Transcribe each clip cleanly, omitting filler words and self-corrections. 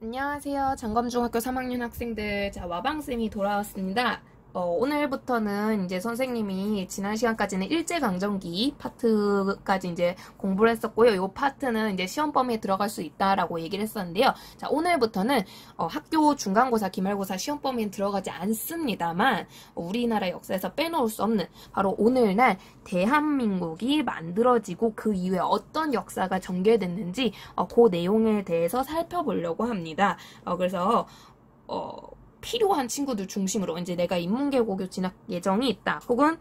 안녕하세요. 장검중학교 3학년 학생들. 자, 와방쌤이 돌아왔습니다. 오늘부터는 이제 선생님이 지난 시간까지는 일제강점기 파트까지 이제 공부를 했었고요. 이 파트는 이제 시험 범위에 들어갈 수 있다라고 얘기를 했었는데요. 자, 오늘부터는 학교 중간고사, 기말고사 시험 범위에 들어가지 않습니다만 우리나라 역사에서 빼놓을 수 없는 바로 오늘날 대한민국이 만들어지고 그 이후에 어떤 역사가 전개됐는지 그 내용에 대해서 살펴보려고 합니다. 그래서 필요한 친구들 중심으로 이제 내가 인문계고교 진학 예정이 있다. 혹은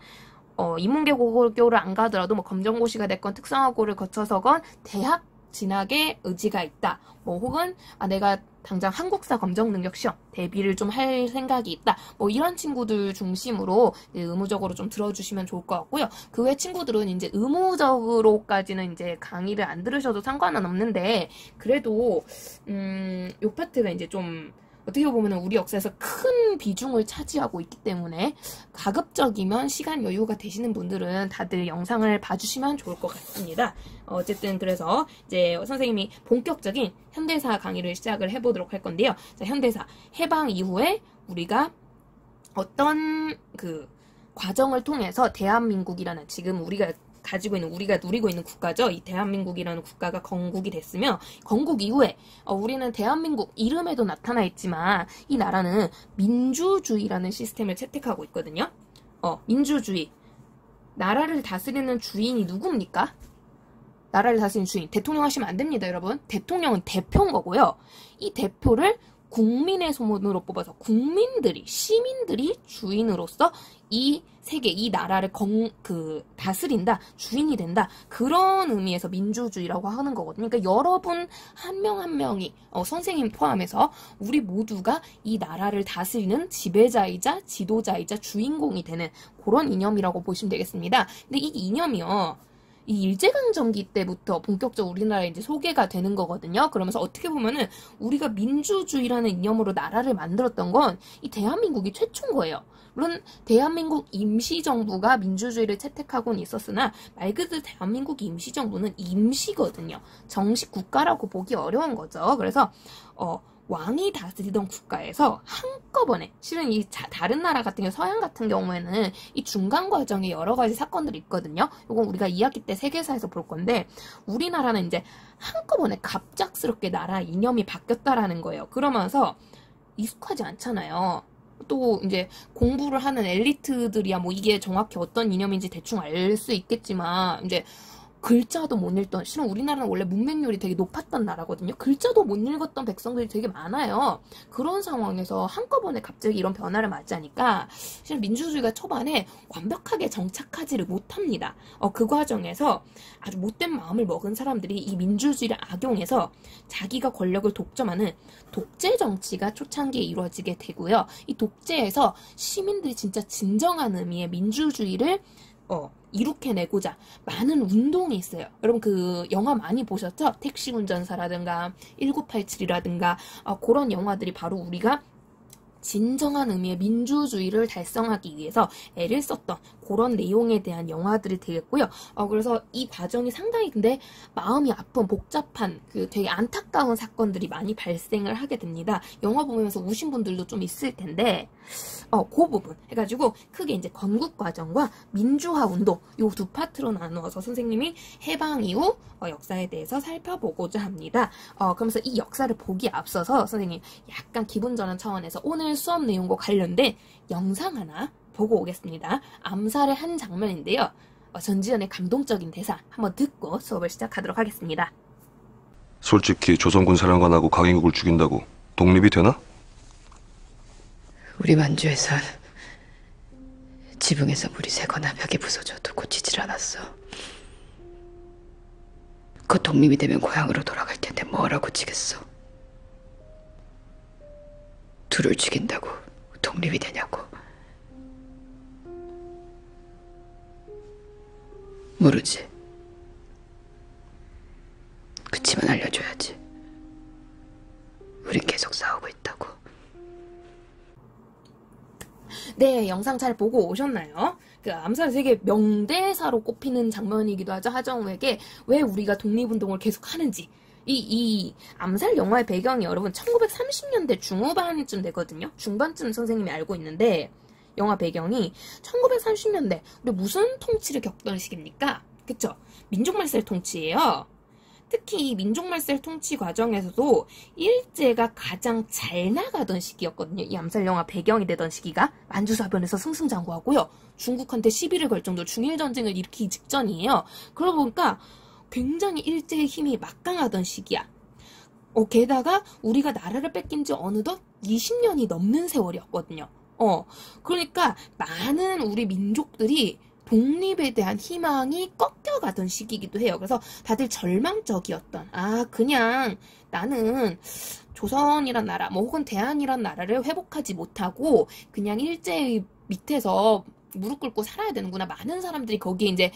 인문계고교를 안 가더라도 뭐 검정고시가 됐건 특성화고를 거쳐서건 대학 진학의 의지가 있다. 뭐 혹은 내가 당장 한국사 검정능력 시험 대비를 좀 할 생각이 있다. 뭐 이런 친구들 중심으로 의무적으로 좀 들어주시면 좋을 것 같고요. 그 외 친구들은 이제 의무적으로까지는 이제 강의를 안 들으셔도 상관은 없는데 그래도 요 파트가 이제 좀 어떻게 보면 우리 역사에서 큰 비중을 차지하고 있기 때문에 가급적이면 시간 여유가 되시는 분들은 다들 영상을 봐주시면 좋을 것 같습니다. 어쨌든 그래서 이제 선생님이 본격적인 현대사 강의를 시작을 해보도록 할 건데요. 자, 현대사 해방 이후에 우리가 어떤 그 과정을 통해서 대한민국이라는 지금 우리가 누리고 있는 국가죠. 이 대한민국이라는 국가가 건국이 됐으며, 건국 이후에, 우리는 대한민국 이름에도 나타나 있지만, 이 나라는 민주주의라는 시스템을 채택하고 있거든요. 민주주의. 나라를 다스리는 주인이 누굽니까? 나라를 다스리는 주인. 대통령 하시면 안 됩니다, 여러분. 대통령은 대표인 거고요. 이 대표를 국민의 소문으로 뽑아서 시민들이 주인으로서 이 세계, 이 나라를 다스린다, 주인이 된다. 그런 의미에서 민주주의라고 하는 거거든요. 그러니까 여러분 한 명 한 명이, 선생님 포함해서 우리 모두가 이 나라를 다스리는 지배자이자 지도자이자 주인공이 되는 그런 이념이라고 보시면 되겠습니다. 근데 이 이념이요. 이 일제강점기 때부터 본격적으로 우리나라에 이제 소개가 되는 거거든요. 그러면서 어떻게 보면은 우리가 민주주의라는 이념으로 나라를 만들었던 건 이 대한민국이 최초인 거예요. 물론 대한민국 임시정부가 민주주의를 채택하고는 있었으나 말 그대로 대한민국 임시정부는 임시거든요. 정식 국가라고 보기 어려운 거죠. 그래서 왕이 다스리던 국가에서 한꺼번에 실은 이 다른 나라 같은 경우 서양 같은 경우에는 이 중간 과정에 여러 가지 사건들이 있거든요. 이건 우리가 2학기 때 세계사에서 볼 건데 우리나라는 이제 한꺼번에 갑작스럽게 나라 이념이 바뀌었다라는 거예요. 그러면서 익숙하지 않잖아요. 또 이제 공부를 하는 엘리트들이야 뭐 이게 정확히 어떤 이념인지 대충 알 수 있겠지만 이제 글자도 못 읽던, 실은 우리나라는 원래 문맹률이 되게 높았던 나라거든요. 글자도 못 읽었던 백성들이 되게 많아요. 그런 상황에서 한꺼번에 갑자기 이런 변화를 맞이하니까 실은 민주주의가 초반에 완벽하게 정착하지를 못합니다. 그 과정에서 아주 못된 마음을 먹은 사람들이 이 민주주의를 악용해서 자기가 권력을 독점하는 독재 정치가 초창기에 이루어지게 되고요. 이 독재에서 시민들이 진짜 진정한 의미의 민주주의를 이룩해내고자 많은 운동이 있어요. 여러분 그 영화 많이 보셨죠? 택시 운전사라든가 1987이라든가 그런 영화들이 바로 우리가 진정한 의미의 민주주의를 달성하기 위해서 애를 썼던 그런 내용에 대한 영화들이 되겠고요. 그래서 이 과정이 상당히 근데 마음이 아픈 복잡한 되게 안타까운 사건들이 많이 발생을 하게 됩니다. 영화 보면서 우신 분들도 좀 있을 텐데 그 부분 해가지고 크게 이제 건국 과정과 민주화 운동 요 두 파트로 나누어서 선생님이 해방 이후 역사에 대해서 살펴보고자 합니다. 그러면서 이 역사를 보기에 앞서서 선생님 약간 기분 전환 차원에서 오늘 수업 내용과 관련된 영상 하나 보고 오겠습니다. 암살의 한 장면인데요. 전지현의 감동적인 대사 한번 듣고 수업을 시작하도록 하겠습니다. 솔직히 조선군 사령관하고 강인국을 죽인다고 독립이 되나? 우리 만주에선 지붕에서 물이 새거나 벽이 부서져도 고치질 않았어. 곧 독립이 되면 고향으로 돌아갈 텐데 뭐라 고치겠어. 둘을 죽인다고 독립이 되냐고. 모르지. 그치만 알려줘야지. 우린 계속 싸우고 있다고. 네, 영상 잘 보고 오셨나요? 그 암살 되게 명대사로 꼽히는 장면이기도 하죠. 하정우에게 왜 우리가 독립운동을 계속 하는지 이 암살 영화의 배경이 여러분 1930년대 중후반쯤 되거든요. 중반쯤 선생님이 알고 있는데 영화 배경이 1930년대 우리 무슨 통치를 겪던 시기입니까? 그쵸? 민족말살 통치예요. 특히 이 민족말살 통치 과정에서도 일제가 가장 잘 나가던 시기였거든요. 이 암살 영화 배경이 되던 시기가 만주사변에서 승승장구하고요. 중국한테 시비를 걸 정도로 중일전쟁을 일으키기 직전이에요. 그러다 보니까 굉장히 일제의 힘이 막강하던 시기야. 게다가 우리가 나라를 뺏긴 지 어느덧 20년이 넘는 세월이었거든요. 그러니까 많은 우리 민족들이 독립에 대한 희망이 꺾여가던 시기이기도 해요. 그래서 다들 절망적이었던, 그냥 나는 조선이란 나라, 뭐 혹은 대한이란 나라를 회복하지 못하고 그냥 일제의 밑에서 무릎 꿇고 살아야 되는구나. 많은 사람들이 거기에 이제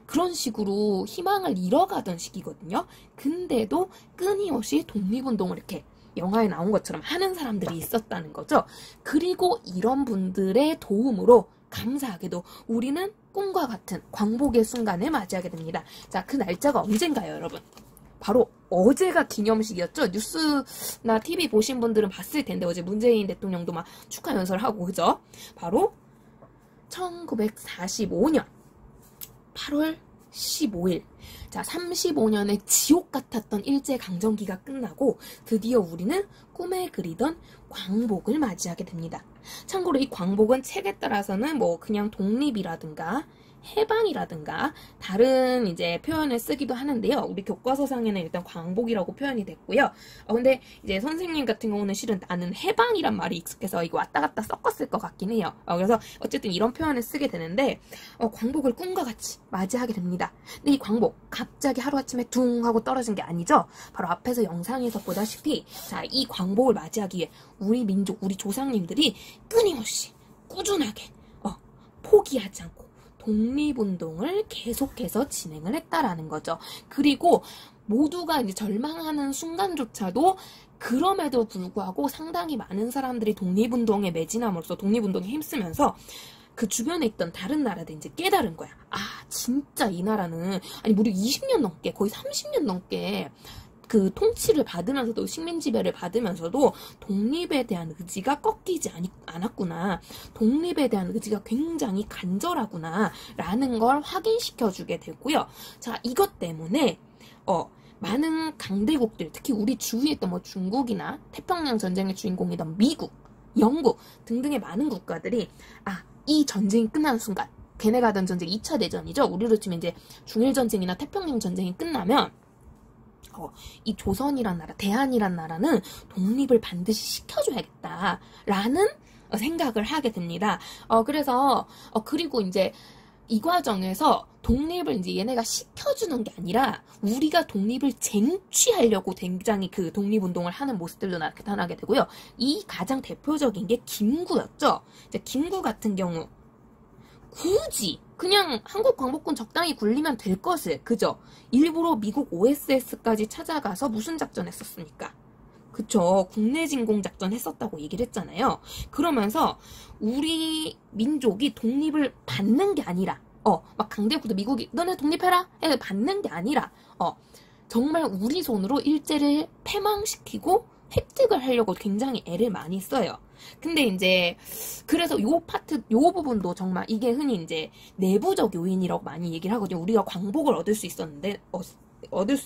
그런 식으로 희망을 잃어가던 시기거든요. 근데도 끊임없이 독립운동을 이렇게 영화에 나온 것처럼 하는 사람들이 있었다는 거죠. 그리고 이런 분들의 도움으로 감사하게도 우리는 꿈과 같은 광복의 순간을 맞이하게 됩니다. 자, 그 날짜가 언젠가요, 여러분? 바로 어제가 기념식이었죠. 뉴스나 TV 보신 분들은 봤을 텐데 어제 문재인 대통령도 막 축하 연설을 하고, 그죠? 바로 1945년 8월 15일. 자, 35년의 지옥 같았던 일제강점기가 끝나고 드디어 우리는 꿈에 그리던 광복을 맞이하게 됩니다. 참고로 이 광복은 책에 따라서는 뭐 그냥 독립이라든가 해방이라든가 다른 이제 표현을 쓰기도 하는데요. 우리 교과서상에는 일단 광복이라고 표현이 됐고요. 근데 이제 선생님 같은 경우는 실은 나는 해방이란 말이 익숙해서 이거 왔다 갔다 섞었을 것 같긴 해요. 그래서 어쨌든 이런 표현을 쓰게 되는데 광복을 꿈과 같이 맞이하게 됩니다. 근데 이 광복 갑자기 하루아침에 둥 하고 떨어진 게 아니죠. 바로 앞에서 영상에서 보다시피 자, 이 광복을 맞이하기 위해 우리 민족, 우리 조상님들이 끊임없이 꾸준하게 포기하지 않고 독립운동을 계속해서 진행을 했다라는 거죠. 그리고 모두가 이제 절망하는 순간조차도 그럼에도 불구하고 상당히 많은 사람들이 독립운동에 매진함으로써 독립운동에 힘쓰면서 그 주변에 있던 다른 나라들 이제 깨달은 거야. 진짜 이 나라는 무려 20년 넘게 거의 30년 넘게 그 통치를 받으면서도 식민지배를 받으면서도 독립에 대한 의지가 꺾이지 않았구나. 독립에 대한 의지가 굉장히 간절하구나 라는 걸 확인시켜주게 되고요. 자, 이것 때문에 많은 강대국들, 특히 우리 주위에 있던 뭐 중국이나 태평양 전쟁의 주인공이던 미국, 영국 등등의 많은 국가들이 이 전쟁이 끝나는 순간, 걔네가 하던 전쟁 2차 대전이죠. 우리로 치면 이제 중일전쟁이나 태평양 전쟁이 끝나면 이 조선이란 나라, 대한이란 나라는 독립을 반드시 시켜줘야겠다라는 생각을 하게 됩니다. 그래서 그리고 이제 이 과정에서 독립을 이제 얘네가 시켜주는 게 아니라 우리가 독립을 쟁취하려고 굉장히 그 독립운동을 하는 모습들도 나타나게 되고요. 이 가장 대표적인 게 김구였죠. 이제 김구 같은 경우 굳이 그냥 한국 광복군 적당히 굴리면 될 것을, 그죠? 일부러 미국 OSS까지 찾아가서 무슨 작전 했었습니까? 그쵸, 국내 진공 작전 했었다고 얘기를 했잖아요. 그러면서 우리 민족이 독립을 받는 게 아니라 막 강대국도 미국이 너네 독립해라 해서 받는 게 아니라 정말 우리 손으로 일제를 패망시키고 획득을 하려고 굉장히 애를 많이 써요. 근데 이제 그래서 요 부분도 정말 이게 흔히 이제 내부적 요인이라고 많이 얘기를 하거든요. 우리가 광복을 얻을 수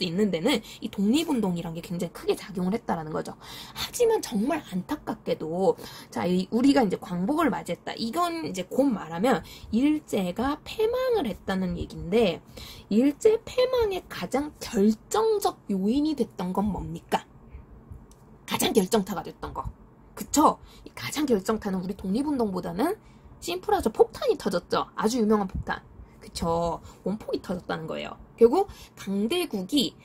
있는 데는 이 독립운동이란 게 굉장히 크게 작용을 했다라는 거죠. 하지만 정말 안타깝게도 자, 우리가 이제 광복을 맞이했다. 이건 이제 곧 말하면 일제가 패망을 했다는 얘기인데 일제 패망의 가장 결정적 요인이 됐던 건 뭡니까? 가장 결정타가 됐던 거. 그쵸? 가장 결정타는 우리 독립운동보다는 심플하죠. 폭탄이 터졌죠. 아주 유명한 폭탄. 그쵸? 원폭이 터졌다는 거예요. 결국 강대국이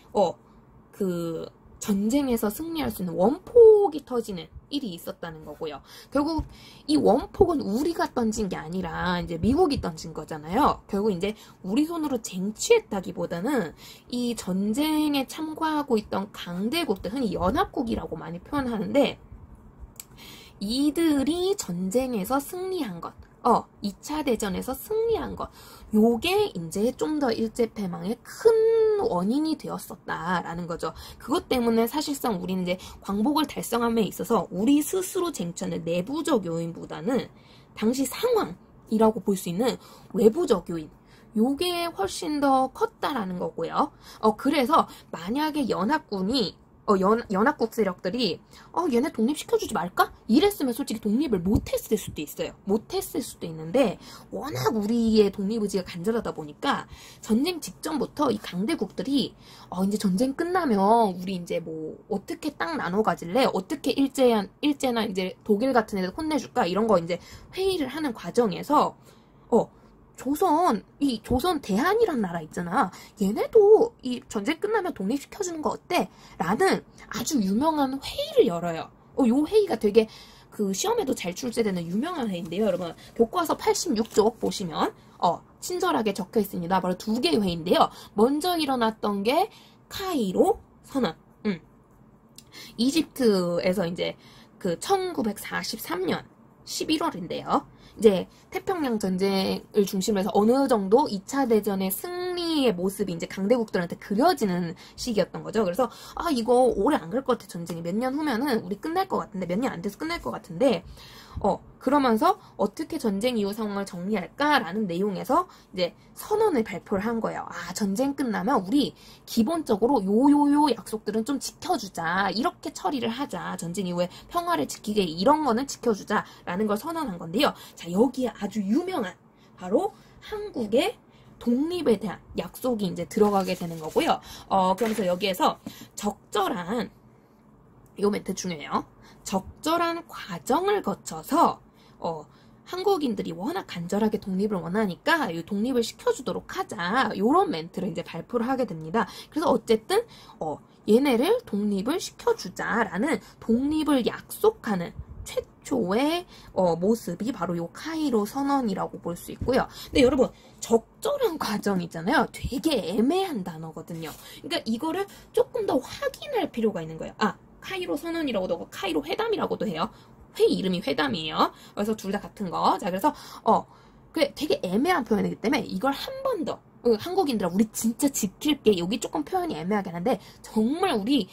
그 전쟁에서 승리할 수 있는 원폭이 터지는 일이 있었다는 거고요. 결국 이 원폭은 우리가 던진 게 아니라 이제 미국이 던진 거잖아요. 결국 이제 우리 손으로 쟁취했다기보다는 이 전쟁에 참가하고 있던 강대국들, 흔히 연합국이라고 많이 표현하는데 이들이 전쟁에서 승리한 것, 2차 대전에서 승리한 것, 요게 이제 좀 더 일제패망의 큰 큰 원인이 되었었다라는 거죠. 그것 때문에 사실상 우리는 이제 광복을 달성함에 있어서 우리 스스로 쟁취하는 내부적 요인보다는 당시 상황이라고 볼 수 있는 외부적 요인, 요게 훨씬 더 컸다라는 거고요. 그래서 만약에 연합군이 연합국 세력들이 얘네 독립시켜주지 말까? 이랬으면 솔직히 독립을 못했을 수도 있어요. 못했을 수도 있는데 워낙 우리의 독립의지가 간절하다 보니까 전쟁 직전부터 이 강대국들이 이제 전쟁 끝나면 우리 이제 뭐 어떻게 땅 나눠 가질래? 어떻게 일제나 이제 독일 같은 애들 혼내줄까? 이런 거 이제 회의를 하는 과정에서 조선 대한이란 나라 있잖아. 얘네도 이 전쟁 끝나면 독립시켜주는 거 어때? 라는 아주 유명한 회의를 열어요. 요 회의가 되게 그 시험에도 잘 출제되는 유명한 회의인데요. 여러분, 교과서 86쪽 보시면, 친절하게 적혀 있습니다. 바로 두 개의 회의인데요. 먼저 일어났던 게 카이로 선언. 이집트에서 이제 그 1943년 11월인데요. 이제 태평양 전쟁을 중심으로 해서 어느 정도 2차 대전의 승리의 모습이 이제 강대국들한테 그려지는 시기였던 거죠. 그래서 이거 오래 안 갈 것 같아. 전쟁이 몇 년 후면은 우리 끝날 것 같은데, 몇 년 안 돼서 끝날 것 같은데, 그러면서 어떻게 전쟁 이후 상황을 정리할까라는 내용에서 이제 선언을 발표를 한 거예요. 전쟁 끝나면 우리 기본적으로 요요요 약속들은 좀 지켜주자. 이렇게 처리를 하자. 전쟁 이후에 평화를 지키게 이런 거는 지켜주자라는 걸 선언한 건데요. 자, 여기에 아주 유명한 바로 한국의 독립에 대한 약속이 이제 들어가게 되는 거고요. 그러면서 여기에서 적절한, 요 멘트 중요해요. 적절한 과정을 거쳐서 한국인들이 워낙 간절하게 독립을 원하니까 이 독립을 시켜주도록 하자. 요런 멘트를 이제 발표를 하게 됩니다. 그래서 어쨌든 얘네를 독립을 시켜주자라는 독립을 약속하는 최초의 모습이 바로 요 카이로 선언이라고 볼 수 있고요. 근데 여러분, 적절한 과정 있잖아요. 되게 애매한 단어거든요. 그러니까 이거를 조금 더 확인할 필요가 있는 거예요. 카이로 선언이라고도 하고 카이로 회담이라고도 해요. 회의 이름이 회담이에요. 그래서 둘 다 같은 거. 자, 그래서 그래, 되게 애매한 표현이기 때문에 이걸 한 번 더 한국인들아, 우리 진짜 지킬게. 여기 조금 표현이 애매하긴 한데 정말 우리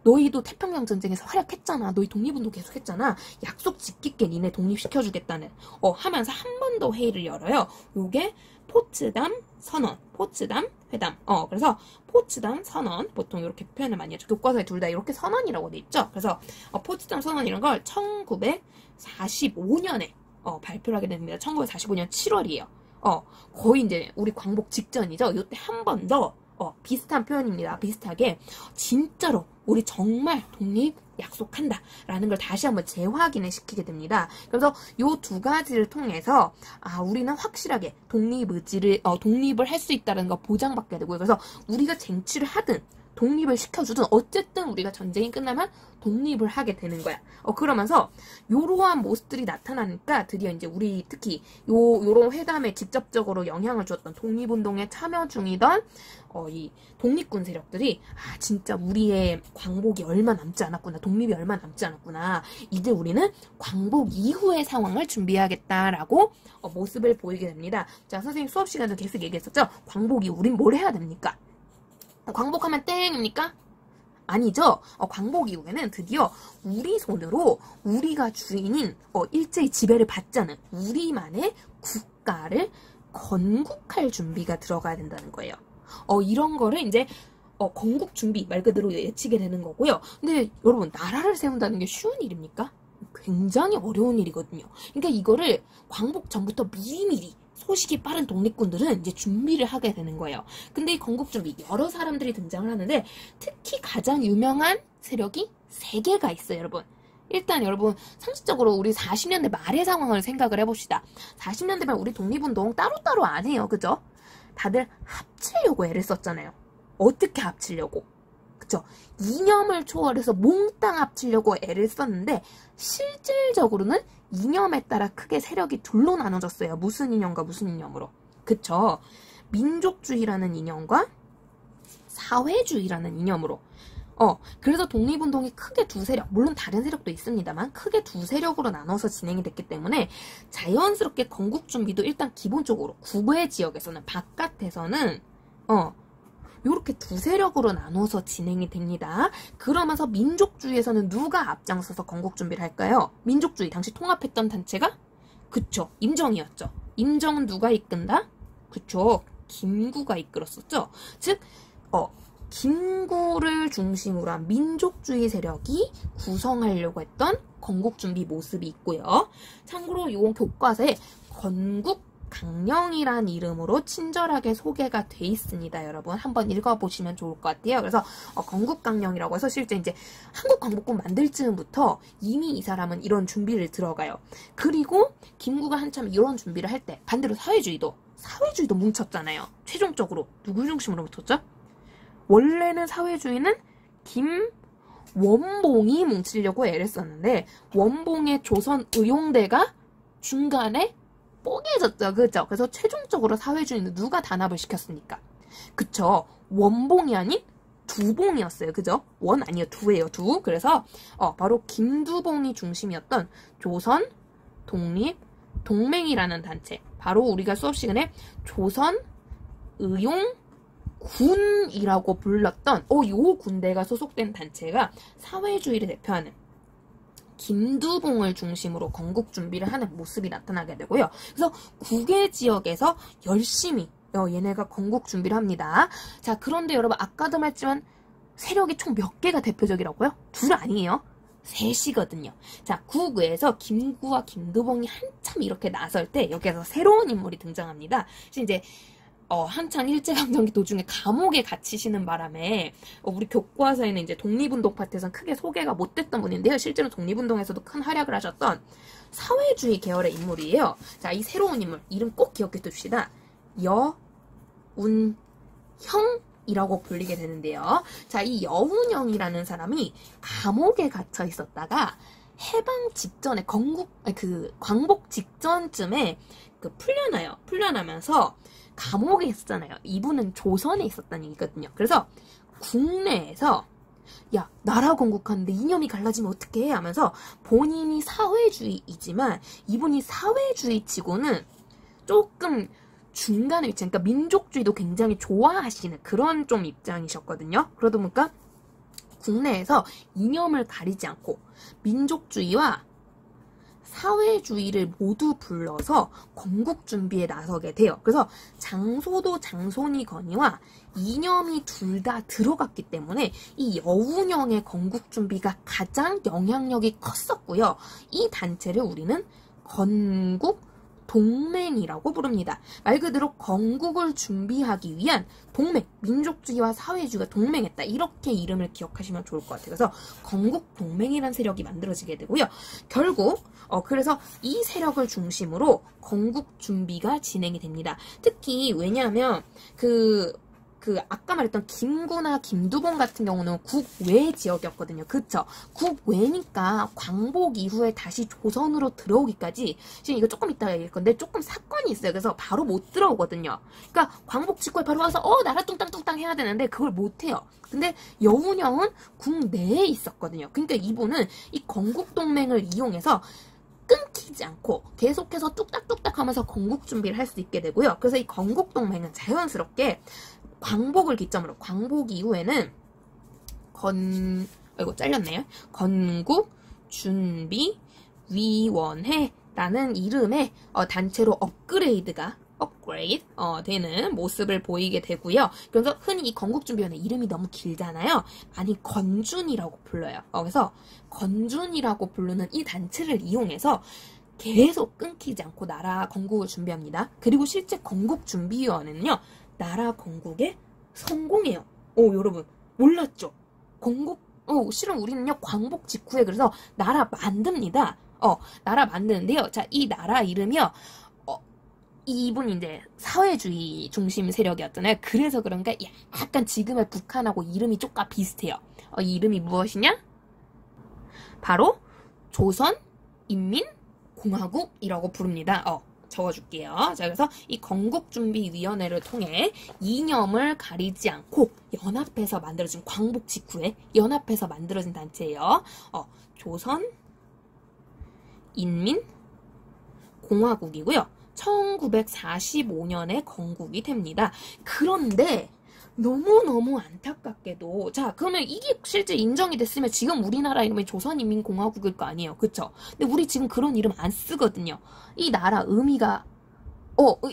너희도 태평양 전쟁에서 활약했잖아. 너희 독립운동 계속했잖아. 약속 지킬게. 니네 독립시켜주겠다는 하면서 한 번 더 회의를 열어요. 요게 포츠담 선언, 포츠담 회담. 그래서 포츠담 선언, 보통 이렇게 표현을 많이 하죠. 교과서에 둘 다 이렇게 선언이라고 돼 있죠. 그래서 포츠담 선언 이런 걸 1945년에 발표를 하게 됩니다. 1945년 7월이에요. 거의 이제 우리 광복 직전이죠. 이때 한 번 더 비슷한 표현입니다. 비슷하게 진짜로 우리 정말 독립 약속한다 라는 걸 다시 한번 재확인을 시키게 됩니다. 그래서 요 두 가지를 통해서 우리는 확실하게 독립을 할 수 있다는 거 보장받게 되고요. 그래서 우리가 쟁취를 하든 독립을 시켜주든 어쨌든 우리가 전쟁이 끝나면 독립을 하게 되는 거야. 그러면서 요러한 모습들이 나타나니까 드디어 이제 우리 특히 요런 회담에 직접적으로 영향을 주었던 독립운동에 참여 중이던 이 독립군 세력들이 진짜 우리의 광복이 얼마 남지 않았구나. 독립이 얼마 남지 않았구나. 이제 우리는 광복 이후의 상황을 준비하겠다라고 모습을 보이게 됩니다. 자, 선생님 수업 시간에도 계속 얘기했었죠. 광복 이후 우린 뭘 해야 됩니까? 광복하면 땡입니까? 아니죠. 광복 이후에는 드디어 우리 손으로 우리가 주인인 일제의 지배를 받지 않은 우리만의 국가를 건국할 준비가 들어가야 된다는 거예요. 이런 거를 이제 건국 준비 말 그대로 외치게 되는 거고요. 근데 여러분, 나라를 세운다는 게 쉬운 일입니까? 굉장히 어려운 일이거든요. 그러니까 이거를 광복 전부터 미리미리 소식이 빠른 독립군들은 이제 준비를 하게 되는 거예요. 근데 이 건국 준비 여러 사람들이 등장을 하는데 특히 가장 유명한 세력이 3개가 있어요, 여러분. 일단 여러분, 상식적으로 우리 40년대 말의 상황을 생각을 해봅시다. 40년대 말 우리 독립운동 따로따로 안 해요, 그죠? 다들 합치려고 애를 썼잖아요. 어떻게 합치려고? 그쵸? 이념을 초월해서 몽땅 합치려고 애를 썼는데 실질적으로는 이념에 따라 크게 세력이 둘로 나눠졌어요. 무슨 이념과 무슨 이념으로. 그쵸? 민족주의라는 이념과 사회주의라는 이념으로. 그래서 독립운동이 크게 두 세력, 물론 다른 세력도 있습니다만 크게 두 세력으로 나눠서 진행이 됐기 때문에 자연스럽게 건국 준비도 일단 기본적으로 구배 지역에서는, 바깥에서는 이렇게 두 세력으로 나눠서 진행이 됩니다. 그러면서 민족주의에서는 누가 앞장서서 건국 준비를 할까요? 민족주의 당시 통합했던 단체가 그쵸, 임정이었죠. 임정은 누가 이끈다? 그쵸, 김구가 이끌었었죠. 즉 김구를 중심으로 한 민족주의 세력이 구성하려고 했던 건국준비 모습이 있고요. 참고로 이 교과서에 건국강령이란 이름으로 친절하게 소개가 돼 있습니다. 여러분 한번 읽어보시면 좋을 것 같아요. 그래서 건국강령이라고 해서 실제 이제 한국광복군 만들 즈음부터 이미 이 사람은 이런 준비를 들어가요. 그리고 김구가 한참 이런 준비를 할 때 반대로 사회주의도 뭉쳤잖아요. 최종적으로 누구 중심으로 붙었죠? 원래는 사회주의는 김원봉이 뭉치려고 애를 썼는데 원봉의 조선의용대가 중간에 뽀개졌죠. 그죠? 그래서 최종적으로 사회주의는 누가 단합을 시켰습니까? 그쵸? 원봉이 아닌 두봉이었어요. 그죠? 원 아니에요. 두예요. 두. 그래서 바로 김두봉이 중심이었던 조선 독립 동맹이라는 단체. 바로 우리가 수업 시간에 조선의용 군이라고 불렀던 요 군대가 소속된 단체가 사회주의를 대표하는 김두봉을 중심으로 건국 준비를 하는 모습이 나타나게 되고요. 그래서 국외 지역에서 열심히 얘네가 건국 준비를 합니다. 자, 그런데 여러분 아까도 말했지만 세력이 총 몇 개가 대표적이라고요? 둘 아니에요. 셋이거든요. 자, 국외에서 김구와 김두봉이 한참 이렇게 나설 때 여기에서 새로운 인물이 등장합니다. 이제 한창 일제강점기 도중에 감옥에 갇히시는 바람에 우리 교과서에는 이제 독립운동 파트에서는 크게 소개가 못 됐던 분인데요. 실제로 독립운동에서도 큰 활약을 하셨던 사회주의 계열의 인물이에요. 자, 이 새로운 인물 이름 꼭 기억해 둡시다. 여운형이라고 불리게 되는데요. 자, 이 여운형이라는 사람이 감옥에 갇혀 있었다가 해방 직전에 광복 직전쯤에 풀려나요. 풀려나면서 감옥에 있었잖아요. 이분은 조선에 있었다는 얘기거든요. 그래서 국내에서 야, 나라 건국하는데 이념이 갈라지면 어떡해 하면서 본인이 사회주의이지만 이분이 사회주의치고는 조금 중간에 위치한, 그러니까 민족주의도 굉장히 좋아하시는 그런 좀 입장이셨거든요. 그러다 보니까 국내에서 이념을 가리지 않고 민족주의와 사회주의를 모두 불러서 건국 준비에 나서게 돼요. 그래서 장소도 장손이거니와 이념이 둘 다 들어갔기 때문에 이 여운형의 건국 준비가 가장 영향력이 컸었고요. 이 단체를 우리는 건국 동맹이라고 부릅니다. 말 그대로 건국을 준비하기 위한 동맹, 민족주의와 사회주의가 동맹했다. 이렇게 이름을 기억하시면 좋을 것 같아요. 그래서 건국 동맹이라는 세력이 만들어지게 되고요. 결국 그래서 이 세력을 중심으로 건국 준비가 진행이 됩니다. 특히 왜냐하면 아까 말했던 김구나 김두봉 같은 경우는 국외 지역이었거든요. 그쵸? 국외니까 광복 이후에 다시 조선으로 들어오기까지, 지금 이거 조금 이따가 얘기할 건데 조금 사건이 있어요. 그래서 바로 못 들어오거든요. 그러니까 광복 직후에 바로 와서 나라 뚱땅뚱땅 해야 되는데 그걸 못 해요. 근데 여운형은 국내에 있었거든요. 그러니까 이분은 이 건국동맹을 이용해서 끊기지 않고 계속해서 뚝딱뚝딱 하면서 건국 준비를 할 수 있게 되고요. 그래서 이 건국동맹은 자연스럽게 광복을 기점으로, 광복 이후에는 잘렸네요. 건국준비위원회라는 이름의 단체로 업그레이드 되는 모습을 보이게 되고요. 그래서 흔히 이 건국준비위원회 이름이 너무 길잖아요. 많이 건준이라고 불러요. 그래서 건준이라고 부르는 이 단체를 이용해서 계속 끊기지 않고 나라 건국을 준비합니다. 그리고 실제 건국준비위원회는요, 나라 건국에 성공해요. 여러분 몰랐죠? 실은 우리는요 광복 직후에 그래서 나라 만듭니다. 나라 만드는데요. 자, 이 나라 이름이요. 이분이 이제 사회주의 중심 세력이었잖아요. 그래서 그런가 약간 지금의 북한하고 이름이 조금 비슷해요. 이 이름이 무엇이냐? 바로 조선인민공화국이라고 부릅니다. 적어줄게요. 자, 그래서 이 건국준비위원회를 통해 이념을 가리지 않고 연합해서 만들어진, 광복 직후에 연합해서 만들어진 단체예요. 조선인민공화국이고요. 1945년에 건국이 됩니다. 그런데 너무너무 안타깝게도, 자, 그러면 이게 실제 인정이 됐으면 지금 우리나라 이름이 조선인민공화국일 거 아니에요. 그쵸? 근데 우리 지금 그런 이름 안 쓰거든요. 이 나라 의미가,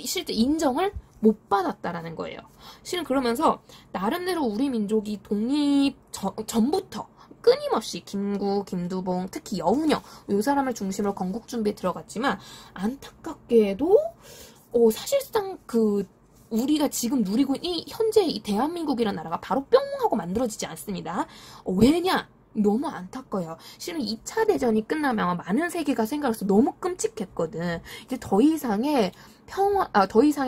실제 인정을 못 받았다라는 거예요. 실은 그러면서, 나름대로 우리 민족이 독립 전부터 끊임없이 김구, 김두봉, 특히 여운형, 요 사람을 중심으로 건국 준비에 들어갔지만, 안타깝게도, 사실상 우리가 지금 누리고 있는 이 현재 이 대한민국이라는 나라가 바로 뿅 하고 만들어지지 않습니다. 왜냐? 너무 안타까워요. 실은 2차 대전이 끝나면 많은 세계가 생각해서 너무 끔찍했거든. 이제 더 이상의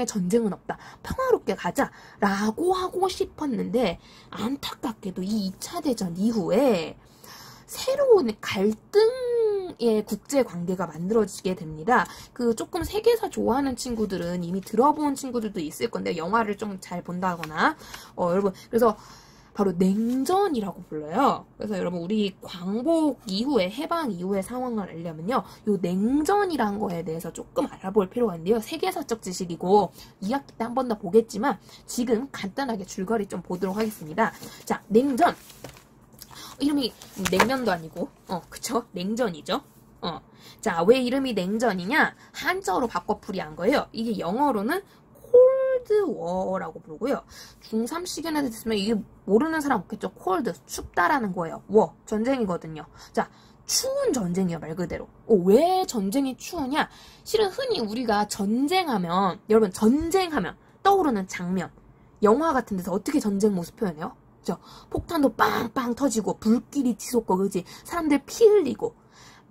전쟁은 없다. 평화롭게 가자라고 하고 싶었는데, 안타깝게도 이 2차 대전 이후에 새로운 갈등의 국제 관계가 만들어지게 됩니다. 조금 세계사 좋아하는 친구들은 이미 들어본 친구들도 있을 건데, 영화를 좀 잘 본다거나, 여러분, 그래서 바로 냉전이라고 불러요. 그래서 여러분, 우리 광복 이후에, 해방 이후의 상황을 알려면요, 요 냉전이란 거에 대해서 조금 알아볼 필요가 있는데요. 세계사적 지식이고 2학기 때 한 번 더 보겠지만, 지금 간단하게 줄거리 좀 보도록 하겠습니다. 자, 냉전. 이름이 냉면도 아니고, 그쵸? 냉전이죠? 자, 왜 이름이 냉전이냐? 한자어로 바꿔풀이한 거예요. 이게 영어로는 콜드워라고 부르고요. 중3 시기나 됐으면 이게 모르는 사람 없겠죠? 콜드, 춥다라는 거예요. 전쟁이거든요. 자, 추운 전쟁이에요, 말 그대로. 왜 전쟁이 추우냐? 실은 흔히 우리가 전쟁하면, 여러분, 전쟁하면 떠오르는 장면, 영화 같은 데서 어떻게 전쟁 모습 표현해요? 그죠? 폭탄도 빵빵 터지고 불길이 치솟고, 그지? 사람들 피 흘리고,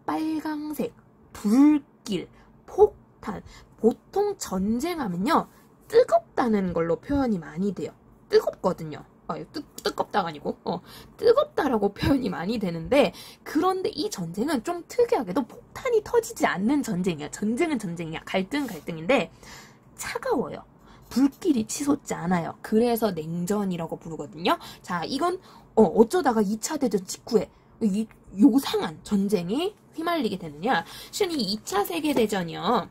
빨강색, 불길, 폭탄. 보통 전쟁하면요, 뜨겁다는 걸로 표현이 많이 돼요. 뜨겁거든요. 뜨겁다가 아니고, 뜨겁다라고 표현이 많이 되는데, 그런데 이 전쟁은 좀 특이하게도 폭탄이 터지지 않는 전쟁이야. 전쟁은 전쟁이야. 갈등인데, 차가워요. 불길이 치솟지 않아요. 그래서 냉전이라고 부르거든요. 자, 이건 어쩌다가 2차 대전 직후에 요상한 전쟁이 휘말리게 되느냐. 실은 이 2차 세계대전이요,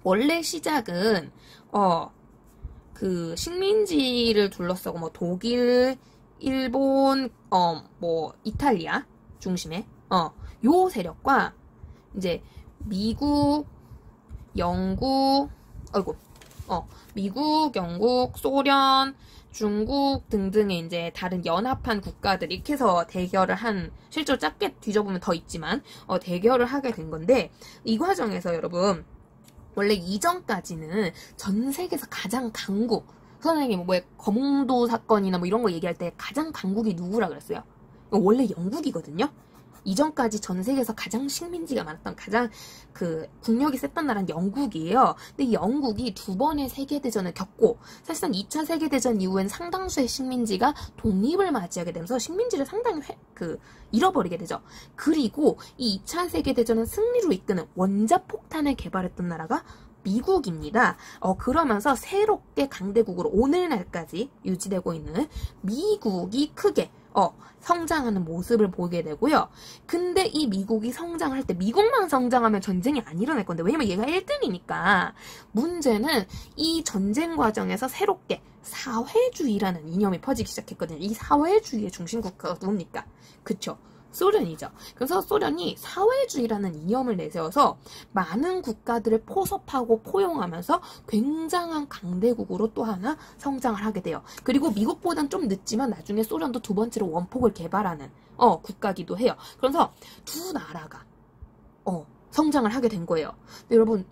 원래 시작은 식민지를 둘러싸고 독일, 일본, 이탈리아 중심의 요 세력과 이제 미국, 영국, 미국, 영국, 소련, 중국 등등의 이제 다른 연합한 국가들이 이렇게 해서 대결을 실제로 작게 뒤져보면 더 있지만, 대결을 하게 된 건데, 이 과정에서 여러분, 원래 이전까지는 전 세계에서 가장 강국, 선생님이 거몽도 사건이나 이런 거 얘기할 때 가장 강국이 누구라 그랬어요? 원래 영국이거든요? 이전까지 전 세계에서 가장 식민지가 많았던, 가장 국력이 셌던 나라는 영국이에요. 근데 이 영국이 2번의 세계대전을 겪고, 사실상 2차 세계대전 이후엔 상당수의 식민지가 독립을 맞이하게 되면서 식민지를 상당히 잃어버리게 되죠. 그리고 이 2차 세계대전은 승리로 이끄는 원자폭탄을 개발했던 나라가 미국입니다. 그러면서 새롭게 강대국으로 오늘날까지 유지되고 있는 미국이 크게 성장하는 모습을 보게 되고요. 근데 이 미국이 성장할 때, 미국만 성장하면 전쟁이 안 일어날 건데, 왜냐면 얘가 1등이니까. 문제는 이 전쟁 과정에서 새롭게 사회주의라는 이념이 퍼지기 시작했거든요. 이 사회주의의 중심국가가 누굽니까? 그쵸? 소련이죠. 그래서 소련이 사회주의라는 이념을 내세워서 많은 국가들을 포섭하고 포용하면서 굉장한 강대국으로 또 하나 성장을 하게 돼요. 그리고 미국보단 좀 늦지만 나중에 소련도 2번째로 원폭을 개발하는 국가기도 해요. 그래서 두 나라가 성장을 하게 된 거예요. 근데 여러분,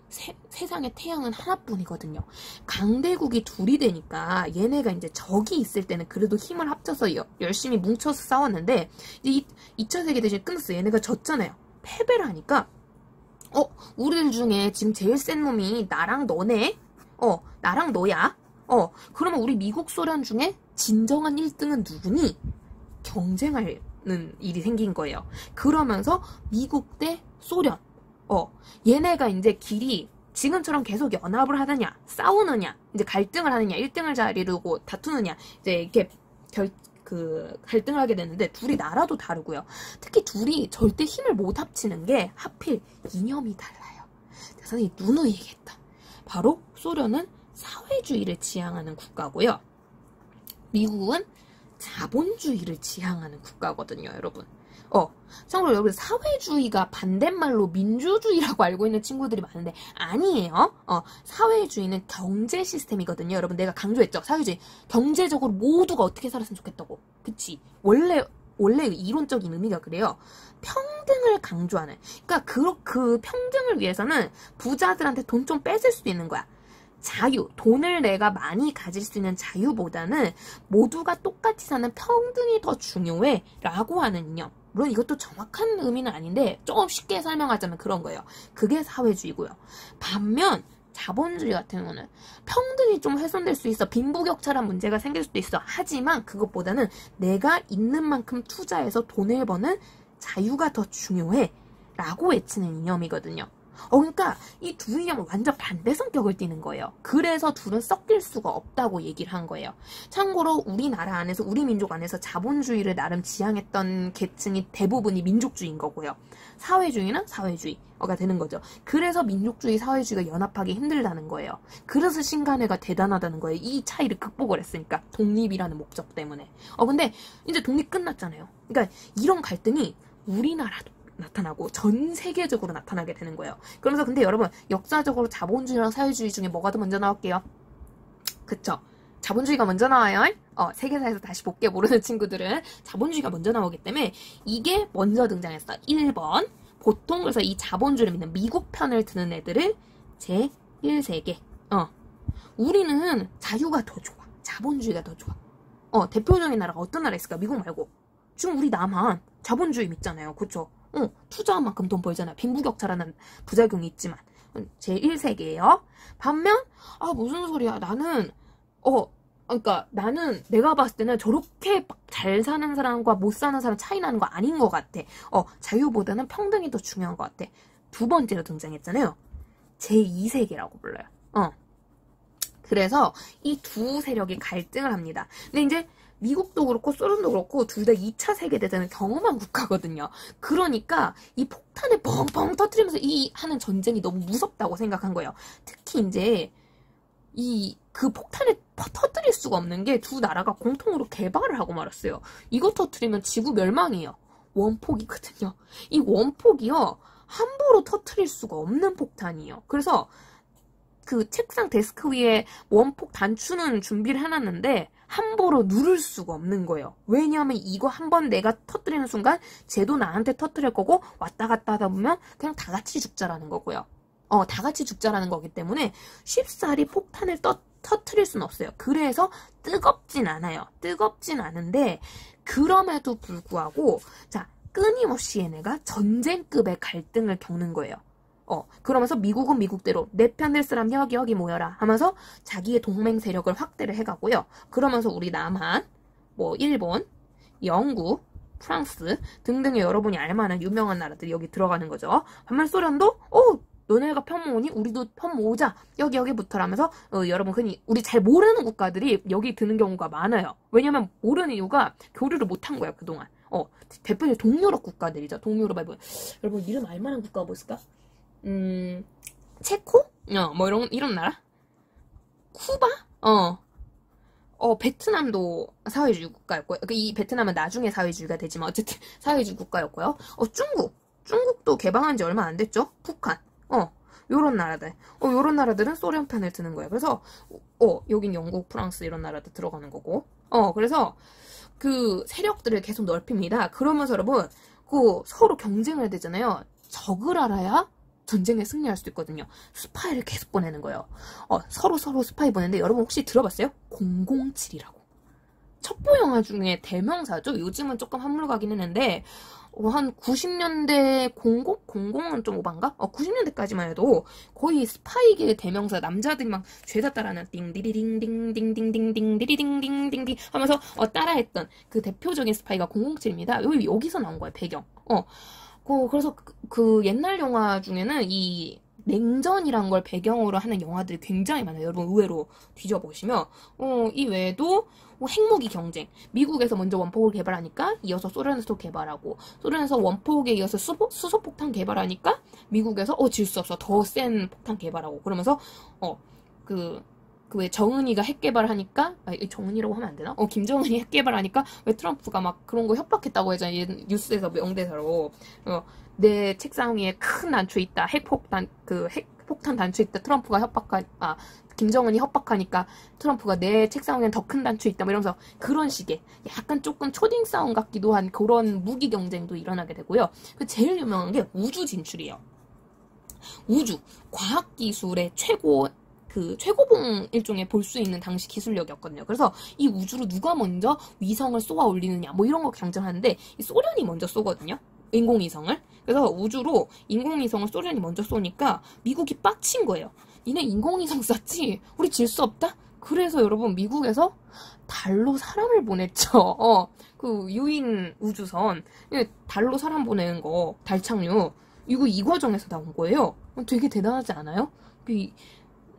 세상에 태양은 하나뿐이거든요. 강대국이 둘이 되니까 얘네가 이제 적이 있을 때는 그래도 힘을 합쳐서 열심히 뭉쳐서 싸웠는데, 이제 2차 세계대전이 끝났어. 얘네가 졌잖아요. 패배를 하니까 우리들 중에 지금 제일 센 놈이 나랑 너네? 나랑 너야? 그러면 우리 미국, 소련 중에 진정한 1등은 누구니? 경쟁하는 일이 생긴 거예요. 그러면서 미국 대 소련, 얘네가 이제 길이 지금처럼 계속 연합을 하느냐, 싸우느냐, 이제 갈등을 하느냐, 1등을 잘 이루고 다투느냐, 이제 이렇게 갈등을 하게 되는데, 둘이 나라도 다르고요. 특히 둘이 절대 힘을 못 합치는 게 하필 이념이 달라요. 그래서 이 누누이 얘기했다. 바로 소련은 사회주의를 지향하는 국가고요. 미국은 자본주의를 지향하는 국가거든요, 여러분. 참고로 여러분 사회주의가 반대말로 민주주의라고 알고 있는 친구들이 많은데 아니에요. 사회주의는 경제 시스템이거든요. 여러분 내가 강조했죠. 사회주의. 경제적으로 모두가 어떻게 살았으면 좋겠다고. 그치? 원래 이론적인 의미가 그래요. 평등을 강조하는. 그러니까 그 평등을 위해서는 부자들한테 돈 좀 뺏을 수도 있는 거야. 자유, 돈을 내가 많이 가질 수 있는 자유보다는 모두가 똑같이 사는 평등이 더 중요해 라고 하는 이념. 물론 이것도 정확한 의미는 아닌데 조금 쉽게 설명하자면 그런 거예요. 그게 사회주의고요. 반면 자본주의 같은 경우는 평등이 좀 훼손될 수 있어. 빈부격차란 문제가 생길 수도 있어. 하지만 그것보다는 내가 있는 만큼 투자해서 돈을 버는 자유가 더 중요해 라고 외치는 이념이거든요. 그러니까 이 두 이념은 완전 반대 성격을 띠는 거예요. 그래서 둘은 섞일 수가 없다고 얘기를 한 거예요. 참고로 우리나라 안에서, 우리 민족 안에서 자본주의를 나름 지향했던 계층이 대부분이 민족주의인 거고요. 사회주의는 사회주의가 되는 거죠. 그래서 민족주의, 사회주의가 연합하기 힘들다는 거예요. 그래서 신간회가 대단하다는 거예요. 이 차이를 극복을 했으니까. 독립이라는 목적 때문에. 근데 이제 독립 끝났잖아요. 그러니까 이런 갈등이 우리나라도 나타나고 전 세계적으로 나타나게 되는 거예요. 그러면서 근데 여러분 역사적으로 자본주의랑 사회주의 중에 뭐가 더 먼저 나올게요? 그쵸? 자본주의가 먼저 나와요. 세계사에서 다시 볼게 모르는 친구들은 자본주의가 먼저 나오기 때문에 이게 먼저 등장했어. 1번. 보통 그래서 이 자본주의를 믿는 미국 편을 드는 애들을 제1세계. 우리는 자유가 더 좋아. 자본주의가 더 좋아. 대표적인 나라가 어떤 나라 있을까? 미국 말고. 지금 우리 남한 자본주의 믿잖아요. 그쵸? 투자한 만큼 돈 벌잖아. 빈부격차라는 부작용이 있지만. 제1세계예요. 반면 무슨 소리야. 나는 그러니까 나는 내가 봤을 때는 저렇게 잘 사는 사람과 못 사는 사람 차이 나는 거 아닌 것 같아. 자유보다는 평등이 더 중요한 것 같아. 두 번째로 등장했잖아요. 제2세계라고 불러요. 그래서 이 두 세력이 갈등을 합니다. 근데 이제 미국도 그렇고 소련도 그렇고 둘 다 2차 세계대전을 경험한 국가거든요. 그러니까 이 폭탄을 뻥뻥 터뜨리면서 하는 전쟁이 너무 무섭다고 생각한 거예요. 특히 이제 그 폭탄을 터뜨릴 수가 없는 게 두 나라가 공통으로 개발을 하고 말았어요. 이거 터뜨리면 지구 멸망이에요. 원폭이거든요. 이 원폭이요. 함부로 터뜨릴 수가 없는 폭탄이에요. 그래서 그 책상 데스크 위에 원폭 단추는 준비를 해놨는데 함부로 누를 수가 없는 거예요. 왜냐하면 이거 한번 내가 터뜨리는 순간 쟤도 나한테 터뜨릴 거고 왔다 갔다 하다 보면 그냥 다 같이 죽자라는 거고요. 다 같이 죽자라는 거기 때문에 쉽사리 폭탄을 터뜨릴 수는 없어요. 그래서 뜨겁진 않아요. 뜨겁진 않은데 그럼에도 불구하고 끊임없이 얘네가 전쟁급의 갈등을 겪는 거예요. 그러면서 미국은 미국대로 내 편 될 사람 여기 모여라 하면서 자기의 동맹 세력을 확대를 해가고요. 그러면서 우리 남한, 일본, 영국, 프랑스 등등의 여러분이 알만한 유명한 나라들이 여기 들어가는 거죠. 반면 소련도 너네가 편 모으니 우리도 편 모으자. 여기 붙어라면서 여러분 흔히 우리 잘 모르는 국가들이 여기 드는 경우가 많아요. 왜냐면 모르는 이유가 교류를 못한 거야 그동안. 대표적인 동유럽 국가들이죠. 동유럽 여러분 이름 알만한 국가가 뭐 있을까? 체코? 이런 나라? 쿠바? 베트남도 사회주의 국가였고요. 이 베트남은 나중에 사회주의가 되지만 어쨌든 사회주의 국가였고요. 중국도 개방한 지 얼마 안 됐죠? 북한. 요런 나라들. 요런 나라들은 소련 편을 드는 거예요. 그래서, 여긴 영국, 프랑스 이런 나라들 들어가는 거고. 그래서 그 세력들을 계속 넓힙니다. 그러면서 여러분, 서로 경쟁을 해야 되잖아요. 적을 알아야 전쟁에 승리할 수 있거든요. 스파이를 계속 보내는 거예요. 서로 스파이 보내는데 여러분 혹시 들어봤어요? 007이라고. 첩보 영화 중에 대명사죠. 요즘은 조금 한물가긴 했는데 한 90년대 00은 좀 오반가? 90년대까지만 해도 거의 스파이계의 대명사 남자들이 막 죄다 따라하는 띵디리딩딩딩딩딩딩디리딩딩딩딩 하면서 따라했던 그 대표적인 스파이가 007입니다. 여기서 나온 거예요. 배경. 그래서 그 옛날 영화 중에는 이 냉전이란 걸 배경으로 하는 영화들이 굉장히 많아요. 여러분 의외로 뒤져보시면 이 외에도 핵무기 경쟁. 미국에서 먼저 원폭을 개발하니까 이어서 소련에서도 개발하고 소련에서 원폭에 이어서 수소폭탄 개발하니까 미국에서 질 수 없어. 더 센 폭탄 개발하고 그러면서 그 왜 정은이가 핵 개발하니까, 정은이라고 하면 안 되나? 김정은이 핵 개발하니까 왜 트럼프가 막 그런 거 협박했다고 하잖아요. 뉴스에서 명대사로. 내 책상 위에 큰 단추 있다. 핵폭탄 단추 있다. 김정은이 협박하니까 트럼프가 내 책상 위엔 더 큰 단추 있다. 뭐 이러면서 그런 식의 약간 조금 초딩 싸움 같기도 한 그런 무기 경쟁도 일어나게 되고요. 그 제일 유명한 게 우주 진출이에요. 우주, 과학기술의 최고봉 일종의 볼 수 있는 당시 기술력이었거든요. 그래서 이 우주로 누가 먼저 위성을 쏘아 올리느냐, 뭐 이런 거 경쟁하는데, 이 소련이 먼저 쏘거든요. 인공위성을. 그래서 우주로 인공위성을 소련이 먼저 쏘니까 미국이 빡친 거예요. 니네 인공위성 쐈지? 우리 질 수 없다? 그래서 여러분, 미국에서 달로 사람을 보냈죠. 그 유인 우주선. 달로 사람 보내는 거, 달 착륙. 이 과정에서 나온 거예요. 되게 대단하지 않아요?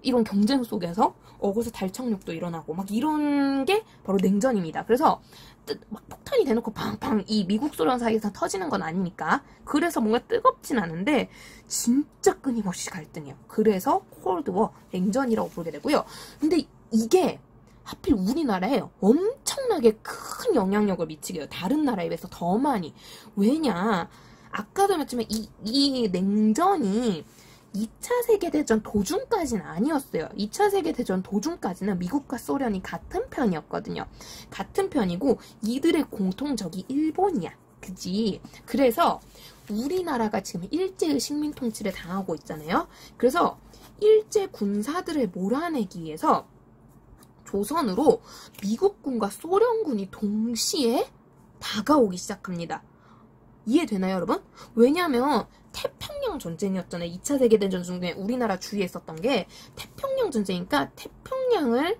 이런 경쟁 속에서 거기서 달 착륙도 일어나고 막 이런 게 바로 냉전입니다. 그래서 막 폭탄이 대놓고 팡팡 이 미국 소련 사이에서 터지는 건 아니니까 그래서 뭔가 뜨겁진 않은데 진짜 끊임없이 갈등이에요. 그래서 콜드워 냉전이라고 부르게 되고요. 근데 이게 하필 우리나라에 엄청나게 큰 영향력을 미치게 해요. 다른 나라에 비해서 더 많이. 왜냐? 아까도 말했지만 이 냉전이 2차 세계대전 도중까지는 아니었어요. 2차 세계대전 도중까지는 미국과 소련이 같은 편이었거든요. 같은 편이고 이들의 공통적이 일본이야. 그지? 그래서 우리나라가 지금 일제의 식민 통치를 당하고 있잖아요. 그래서 일제 군사들을 몰아내기 위해서 조선으로 미국군과 소련군이 동시에 다가오기 시작합니다. 이해되나요, 여러분? 왜냐면 태평양 전쟁이었잖아요. 2차 세계대전 중에 우리나라 주위에 있었던 게 태평양 전쟁이니까 태평양을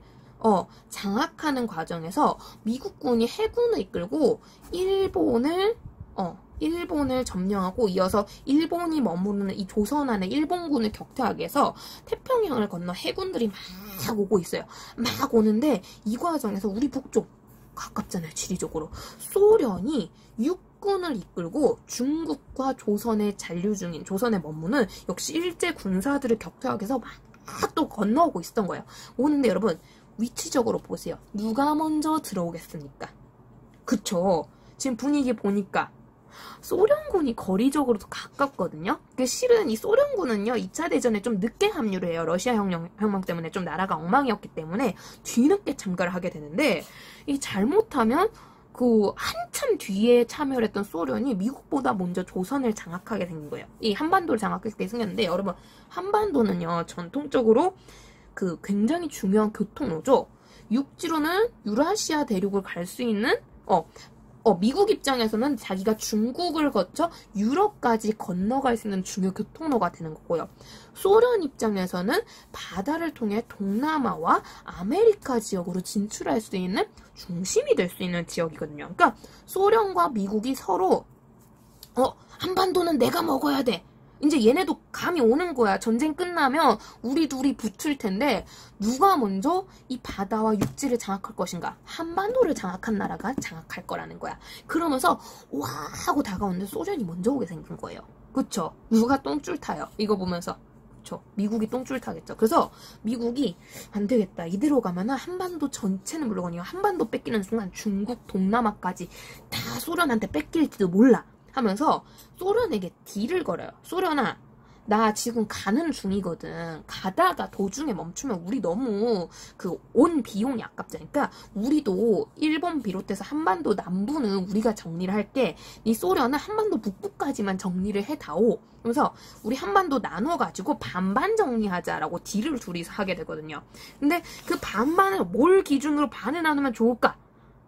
장악하는 과정에서 미국군이 해군을 이끌고 일본을 점령하고 이어서 일본이 머무르는 이 조선 안에 일본군을 격퇴하기 위해서 태평양을 건너 해군들이 막 오고 있어요. 막 오는데 이 과정에서 우리 북쪽 가깝잖아요. 지리적으로. 소련이 육군을 이끌고 중국과 조선에 잔류 중인 조선에 머무는 역시 일제 군사들을 격퇴하기 위해서 막 또 건너오고 있었던 거예요. 오는데 여러분 위치적으로 보세요. 누가 먼저 들어오겠습니까? 그쵸? 지금 분위기 보니까 소련군이 거리적으로도 가깝거든요. 실은 이 소련군은요 2차 대전에 좀 늦게 합류를 해요. 러시아 혁명 때문에 좀 나라가 엉망이었기 때문에 뒤늦게 참가를 하게 되는데 이 잘못하면 그 한참 뒤에 참여를 했던 소련이 미국보다 먼저 조선을 장악하게 생긴 거예요. 이 한반도를 장악했을 때 생겼는데 여러분 한반도는요 전통적으로 그 굉장히 중요한 교통로죠. 육지로는 유라시아 대륙을 갈 수 있는 미국 입장에서는 자기가 중국을 거쳐 유럽까지 건너갈 수 있는 중요 교통로가 되는 거고요. 소련 입장에서는 바다를 통해 동남아와 아메리카 지역으로 진출할 수 있는 중심이 될 수 있는 지역이거든요. 그러니까 소련과 미국이 서로 한반도는 내가 먹어야 돼. 이제 얘네도 감이 오는 거야. 전쟁 끝나면 우리 둘이 붙을 텐데 누가 먼저 이 바다와 육지를 장악할 것인가? 한반도를 장악한 나라가 장악할 거라는 거야. 그러면서 와 하고 다가오는데 소련이 먼저 오게 생긴 거예요. 그쵸? 누가 똥줄 타요. 이거 보면서. 그쵸? 미국이 똥줄 타겠죠. 그래서 미국이 안 되겠다. 이대로 가면은 한반도 전체는 물론이요. 한반도 뺏기는 순간 중국, 동남아까지 다 소련한테 뺏길지도 몰라. 하면서 소련에게 딜을 걸어요. 소련아, 나 지금 가는 중이거든. 가다가 도중에 멈추면 우리 너무 온 비용이 아깝잖아. 우리도 일본 비롯해서 한반도 남부는 우리가 정리를 할게. 이 소련은 한반도 북부까지만 정리를 해다오. 그래서 우리 한반도 나눠가지고 반반 정리하자라고 딜을 둘이서 하게 되거든요. 근데 그 반반을 뭘 기준으로 반을 나누면 좋을까?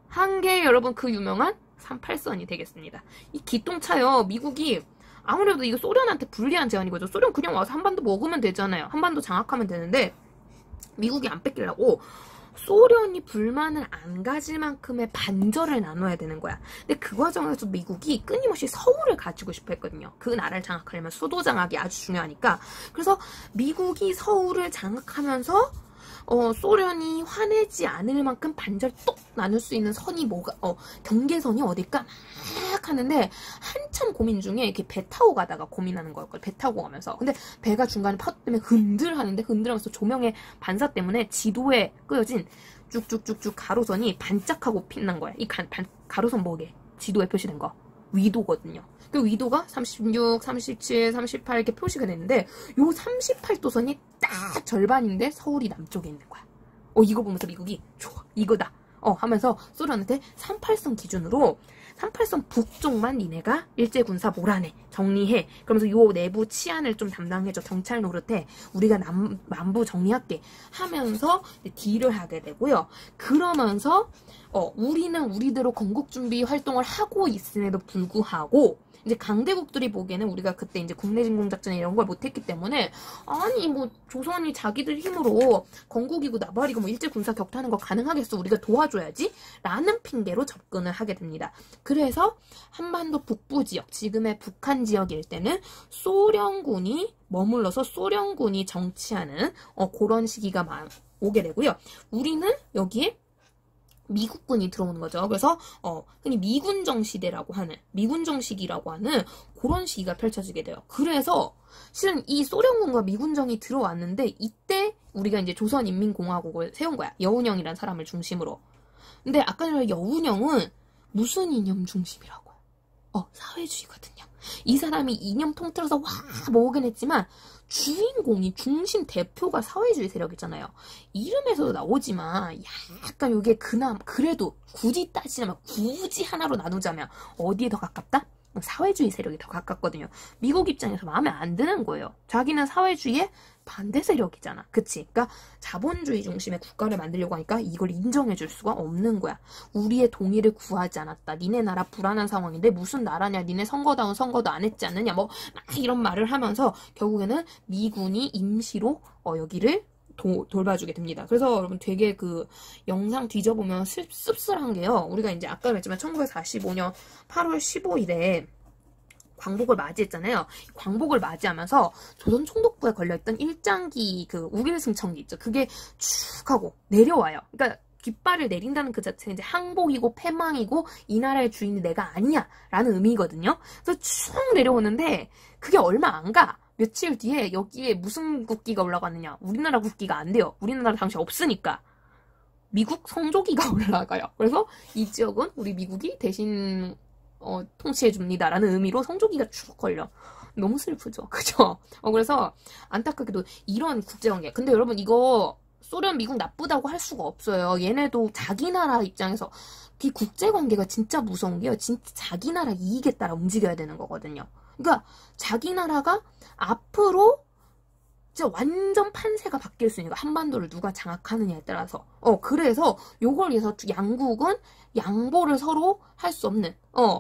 한 게 여러분 그 유명한 38선이 되겠습니다. 이 기똥차요. 미국이 아무래도 이거 소련한테 불리한 제안이거죠. 소련 그냥 와서 한반도 먹으면 되잖아요. 한반도 장악하면 되는데 미국이 안 뺏기려고 소련이 불만을 안 가질 만큼의 반절을 나눠야 되는 거야. 근데 그 과정에서 미국이 끊임없이 서울을 가지고 싶어 했거든요. 그 나라를 장악하려면 수도 장악이 아주 중요하니까. 그래서 미국이 서울을 장악하면서 소련이 화내지 않을 만큼 반절 똑 나눌 수 있는 선이 뭐가, 경계선이 어딜까? 막 하는데, 한참 고민 중에 이렇게 배 타고 가다가 고민하는 거였거든요. 배 타고 가면서. 근데 배가 중간에 파도 때문에 흔들하면서 조명의 반사 때문에 지도에 끄여진 쭉쭉쭉쭉 가로선이 반짝하고 빛난 거야. 이 가로선 뭐게? 지도에 표시된 거. 위도거든요. 그 위도가 36, 37, 38 이렇게 표시가 됐는데 요 38도선이 딱 절반인데 서울이 남쪽에 있는 거야. 이거 보면서 미국이 좋아, 이거다. 하면서 소련한테 38선 기준으로 38선 북쪽만 니네가 일제군사 몰아내, 정리해. 그러면서 요 내부 치안을 좀 담당해줘. 경찰 노릇해. 우리가 남부 정리할게. 하면서 딜을 하게 되고요. 그러면서 우리는 우리대로 건국준비 활동을 하고 있음에도 불구하고 이제 강대국들이 보기에는 우리가 그때 이제 국내 진공작전 이런 걸 못했기 때문에 아니 뭐 조선이 자기들 힘으로 건국이고 나발이고 뭐 일제 군사 격퇴하는 거 가능하겠어, 우리가 도와줘야지 라는 핑계로 접근을 하게 됩니다. 그래서 한반도 북부 지역, 지금의 북한 지역일 때는 소련군이 머물러서 소련군이 정치하는 그런 시기가 오게 되고요. 우리는 여기에 미국군이 들어오는 거죠. 그래서 흔히 미군정 시대라고 하는, 미군정 시기라고 하는 그런 시기가 펼쳐지게 돼요. 그래서 실은 이 소련군과 미군정이 들어왔는데 이때 우리가 이제 조선인민공화국을 세운 거야. 여운형이라는 사람을 중심으로. 근데 아까 전에 여운형은 무슨 이념 중심이라고요? 사회주의거든요. 이 사람이 이념 통틀어서 모으긴 했지만 주인공이, 중심 대표가 사회주의 세력이잖아요. 이름에서도 나오지만 약간 이게 그래도 굳이 따지자면, 굳이 하나로 나누자면 어디에 더 가깝다? 사회주의 세력이 더 가깝거든요. 미국 입장에서 마음에 안 드는 거예요. 자기는 사회주의의 반대 세력이잖아. 그치? 그러니까 자본주의 중심의 국가를 만들려고 하니까 이걸 인정해 줄 수가 없는 거야. 우리의 동의를 구하지 않았다. 니네 나라 불안한 상황인데 무슨 나라냐. 니네 선거당은 선거도 안 했지 않느냐. 막 이런 말을 하면서 결국에는 미군이 임시로 여기를 돌봐주게 됩니다. 그래서 여러분 되게 그 영상 뒤져보면 씁쓸한 게요. 우리가 이제 아까 말했지만 1945년 8월 15일에 광복을 맞이했잖아요. 광복을 맞이하면서 조선 총독부에 걸려있던 일장기 그 우길승천기 있죠. 그게 쭉 하고 내려와요. 그러니까 깃발을 내린다는 그 자체가 이제 항복이고 패망이고 이 나라의 주인이 내가 아니야 라는 의미거든요. 그래서 쭉 내려오는데 그게 얼마 안 가. 며칠 뒤에 여기에 무슨 국기가 올라가느냐. 우리나라 국기가 안 돼요. 우리나라 당시 없으니까. 미국 성조기가 올라가요. 그래서 이 지역은 우리 미국이 대신 통치해줍니다 라는 의미로 성조기가 쭉 걸려. 너무 슬프죠. 그죠? 그래서 안타깝게도 이런 국제관계. 근데 여러분 이거 소련, 미국 나쁘다고 할 수가 없어요. 얘네도 자기 나라 입장에서 이 국제관계가 진짜 무서운 게요. 진짜 자기 나라 이익에 따라 움직여야 되는 거거든요. 그러니까 자기 나라가 앞으로 진짜 완전 판세가 바뀔 수 있는 거. 한반도를 누가 장악하느냐에 따라서. 그래서 요걸 위해서 양국은 양보를 서로 할 수 없는,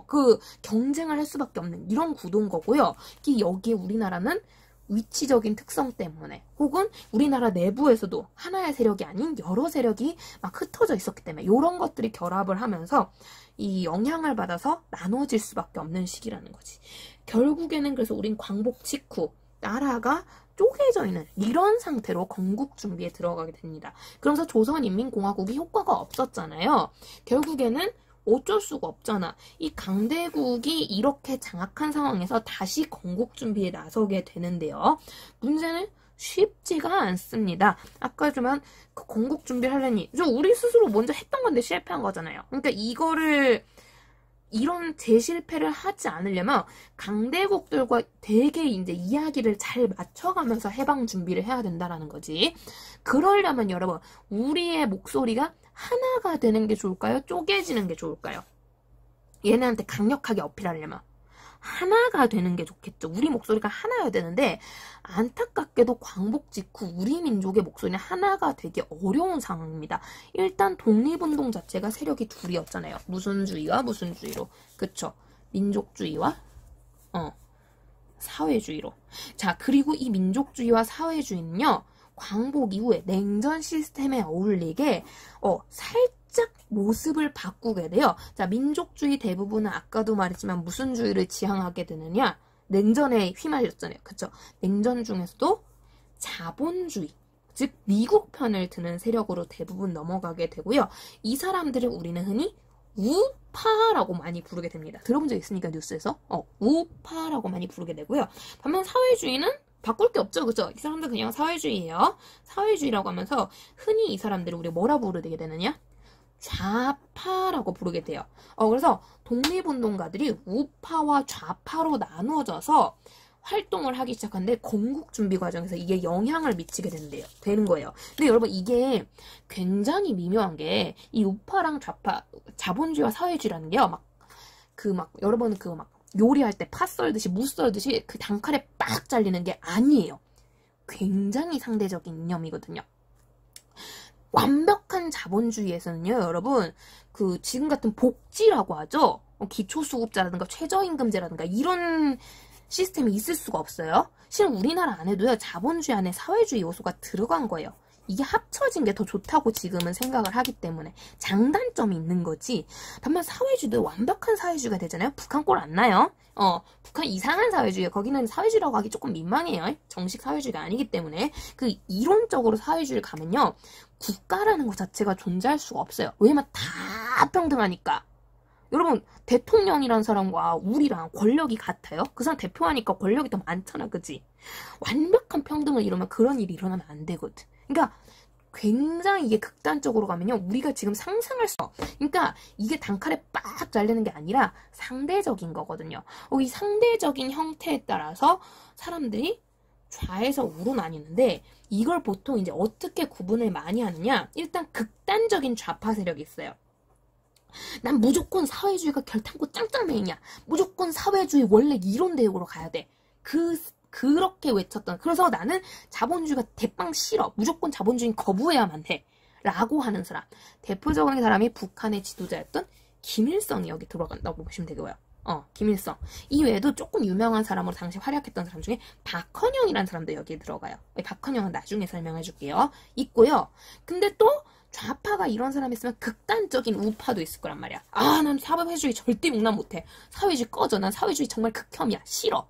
그 경쟁을 할 수밖에 없는 이런 구도인 거고요. 여기에 우리나라는 위치적인 특성 때문에 혹은 우리나라 내부에서도 하나의 세력이 아닌 여러 세력이 막 흩어져 있었기 때문에 이런 것들이 결합을 하면서 이 영향을 받아서 나눠질 수밖에 없는 시기라는 거지. 결국에는 그래서 우린 광복 직후 나라가 쪼개져 있는 이런 상태로 건국 준비에 들어가게 됩니다. 그러면서 조선인민공화국이 효과가 없었잖아요. 결국에는 어쩔 수가 없잖아. 이 강대국이 이렇게 장악한 상황에서 다시 건국 준비에 나서게 되는데요. 문제는 쉽지가 않습니다. 아까 좀 그 건국 준비를 하려니 우리 스스로 먼저 했던 건데 실패한 거잖아요. 그러니까 이런 재실패를 하지 않으려면 강대국들과 되게 이제 이야기를 잘 맞춰가면서 해방 준비를 해야 된다라는 거지. 그러려면 여러분 우리의 목소리가 하나가 되는 게 좋을까요? 쪼개지는 게 좋을까요? 얘네한테 강력하게 어필하려면 하나가 되는 게 좋겠죠. 우리 목소리가 하나여야 되는데 안타깝게도 광복 직후 우리 민족의 목소리는 하나가 되게 어려운 상황입니다. 일단 독립운동 자체가 세력이 둘이었잖아요. 무슨 주의와 무슨 주의로. 그쵸? 민족주의와 사회주의로. 자, 그리고 이 민족주의와 사회주의는요. 광복 이후에 냉전 시스템에 어울리게 살짝 모습을 바꾸게 돼요. 자, 민족주의 대부분은 아까도 말했지만 무슨 주의를 지향하게 되느냐? 냉전에 휘말렸잖아요. 그쵸? 냉전 중에서도 자본주의. 즉 미국 편을 드는 세력으로 대부분 넘어가게 되고요. 이 사람들을 우리는 흔히 우파라고 많이 부르게 됩니다. 들어본 적 있으니까 뉴스에서 우파라고 많이 부르게 되고요. 반면 사회주의는 바꿀 게 없죠, 그죠? 이 사람들 그냥 사회주의예요. 사회주의라고 하면서 흔히 이 사람들을 우리 뭐라 부르게 되느냐? 좌파라고 부르게 돼요. 그래서 독립운동가들이 우파와 좌파로 나누어져서 활동을 하기 시작하는데 건국 준비 과정에서 이게 영향을 미치게 되는 거예요. 근데 여러분 이게 굉장히 미묘한 게 이 우파랑 좌파, 자본주의와 사회주의라는 게요. 여러분 요리할 때 파 썰듯이 무 썰듯이 그 단칼에 빡 잘리는 게 아니에요. 굉장히 상대적인 이념이거든요. 완벽한 자본주의에서는요, 여러분, 지금 같은 복지라고 하죠? 기초수급자라든가 최저임금제라든가 이런 시스템이 있을 수가 없어요. 실은 우리나라 안에도요, 자본주의 안에 사회주의 요소가 들어간 거예요. 이게 합쳐진 게 더 좋다고 지금은 생각을 하기 때문에 장단점이 있는 거지. 반면 사회주의도 완벽한 사회주의가 되잖아요. 북한 꼴 안 나요. 북한 이상한 사회주의, 거기는 사회주의라고 하기 조금 민망해요. 정식 사회주의가 아니기 때문에. 이론적으로 사회주의를 가면요, 국가라는 것 자체가 존재할 수가 없어요. 왜냐면 다 평등하니까. 여러분, 대통령이란 사람과 우리랑 권력이 같아요? 그 사람 대표하니까 권력이 더 많잖아, 그치? 완벽한 평등을 이루면 그런 일이 일어나면 안 되거든. 그러니까 굉장히 이게 극단적으로 가면요, 우리가 지금 상상할 수 없어. 그러니까 이게 단칼에 빡 잘리는 게 아니라 상대적인 거거든요. 이 상대적인 형태에 따라서 사람들이 좌에서 우로 나뉘는데, 이걸 보통 이제 어떻게 구분을 많이 하느냐? 일단 극단적인 좌파 세력이 있어요. 난 무조건 사회주의가 결탄코 짱짱맨이냐. 무조건 사회주의 원래 이론 대역으로 가야 돼. 그렇게 외쳤던. 그래서 나는 자본주의가 대빵 싫어. 무조건 자본주의는 거부해야만 해. 라고 하는 사람. 대표적인 사람이 북한의 지도자였던 김일성이 여기 들어간다고 보시면 되고요. 김일성. 이 외에도 조금 유명한 사람으로 당시 활약했던 사람 중에 박헌영이라는 사람도 여기에 들어가요. 박헌영은 나중에 설명해 줄게요. 있고요. 근데 또 좌파가 이런 사람이 있으면 극단적인 우파도 있을 거란 말이야. 난 사회주의 절대 용납 못해. 사회주의 꺼져. 난 사회주의 정말 극혐이야. 싫어.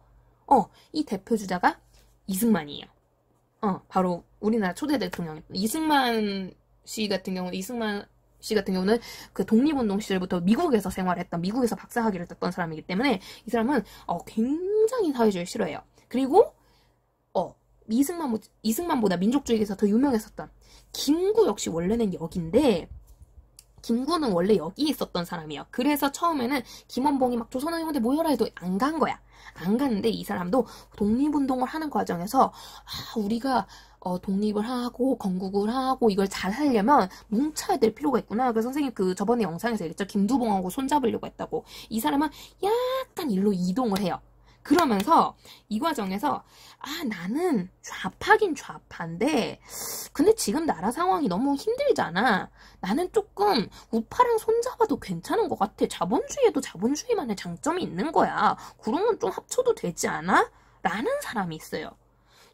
이 대표 주자가 이승만이에요. 바로 우리나라 초대 대통령 이승만 씨 같은 경우는 그 독립운동 시절부터 미국에서 생활했던, 미국에서 박사학위를 땄던 사람이기 때문에 이 사람은 굉장히 사회주의를 싫어해요. 그리고 이승만보다 민족주의에서 더 유명했었던 김구 역시 원래는 여기인데, 김구는 원래 여기 있었던 사람이에요. 그래서 처음에는 김원봉이 막 조선의원대 모여라 해도 안 간 거야. 안 갔는데 이 사람도 독립운동을 하는 과정에서 우리가 독립을 하고 건국을 하고 이걸 잘 하려면 뭉쳐야 될 필요가 있구나. 그래서 선생님 저번에 영상에서 얘기했죠. 김두봉하고 손잡으려고 했다고. 이 사람은 약간 일로 이동을 해요. 그러면서 이 과정에서 나는 좌파긴 좌파인데 근데 지금 나라 상황이 너무 힘들잖아. 나는 조금 우파랑 손잡아도 괜찮은 것 같아. 자본주의에도 자본주의만의 장점이 있는 거야. 그런 건 좀 합쳐도 되지 않아? 라는 사람이 있어요.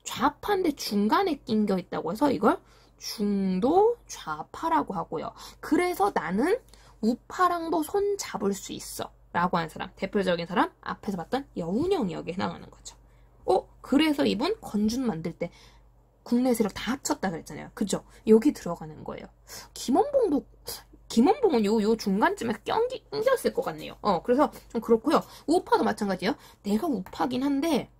좌파인데 중간에 낑겨 있다고 해서 이걸 중도 좌파라고 하고요. 그래서 나는 우파랑도 손 잡을 수 있어. 라고 하는 사람, 대표적인 사람, 앞에서 봤던 여운형이 여기에 해당하는 거죠. 그래서 이분 건준 만들 때 국내 세력 다 합쳤다 그랬잖아요. 그죠? 여기 들어가는 거예요. 김원봉은 요 중간쯤에 껴있을 것 같네요. 그래서 좀 그렇고요. 우파도 마찬가지예요. 내가 우파긴 한데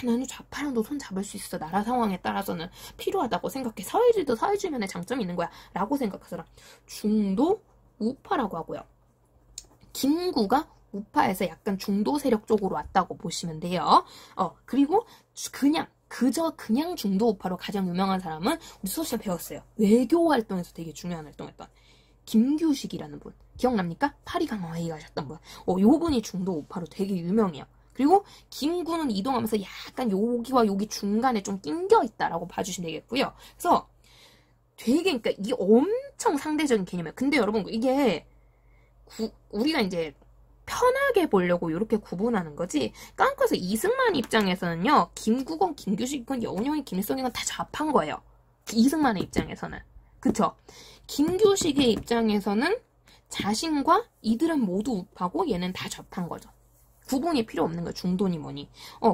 나는 좌파랑도 손 잡을 수 있어. 나라 상황에 따라서는 필요하다고 생각해. 사회주의도 사회주의만의 장점이 있는 거야. 라고 생각한 사람. 중도 우파라고 하고요. 김구가 우파에서 약간 중도 세력 쪽으로 왔다고 보시면 돼요. 그리고 그냥 중도 우파로 가장 유명한 사람은 우리 수업 시간에 배웠어요. 외교 활동에서 되게 중요한 활동했던 김규식이라는 분. 기억납니까? 파리강화 회의 가셨던 분. 요 분이 중도 우파로 되게 유명해요. 그리고 김구는 이동하면서 약간 여기와 여기 중간에 좀 낑겨 있다라고 봐주시면 되겠고요. 그래서 그러니까 이게 엄청 상대적인 개념이에요. 근데 여러분 이게 우리가 이제 편하게 보려고 이렇게 구분하는 거지. 깡커에서 이승만 입장에서는요. 김구건, 김규식건, 여운형이, 김일성이건 다 좌파인 거예요. 이승만의 입장에서는. 그쵸? 김규식의 입장에서는 자신과 이들은 모두 우파고 얘는 다 좌파인 거죠. 구분이 필요 없는 거예요. 중도니 뭐니.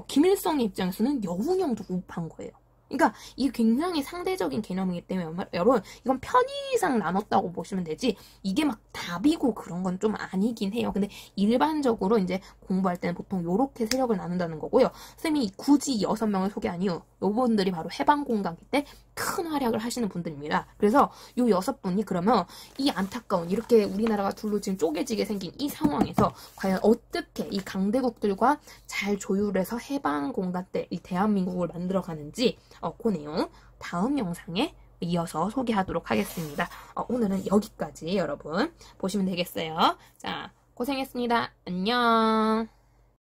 김일성의 입장에서는 여운형도 우파인 거예요. 그러니까 이게 굉장히 상대적인 개념이기 때문에 여러분 이건 편의상 나눴다고 보시면 되지 이게 막 답이고 그런 건 좀 아니긴 해요. 근데 일반적으로 이제 공부할 때는 보통 요렇게 세력을 나눈다는 거고요. 선생님이 굳이 6명을 소개한 이유 요분들이 바로 해방공강기 때 큰 활약을 하시는 분들입니다. 그래서 요 6분이 그러면 이 안타까운 이렇게 우리나라가 둘로 지금 쪼개지게 생긴 이 상황에서 과연 어떻게 이 강대국들과 잘 조율해서 해방공간 때 이 대한민국을 만들어가는지 그 내용 다음 영상에 이어서 소개하도록 하겠습니다. 오늘은 여기까지 여러분 보시면 되겠어요. 자, 고생했습니다. 안녕.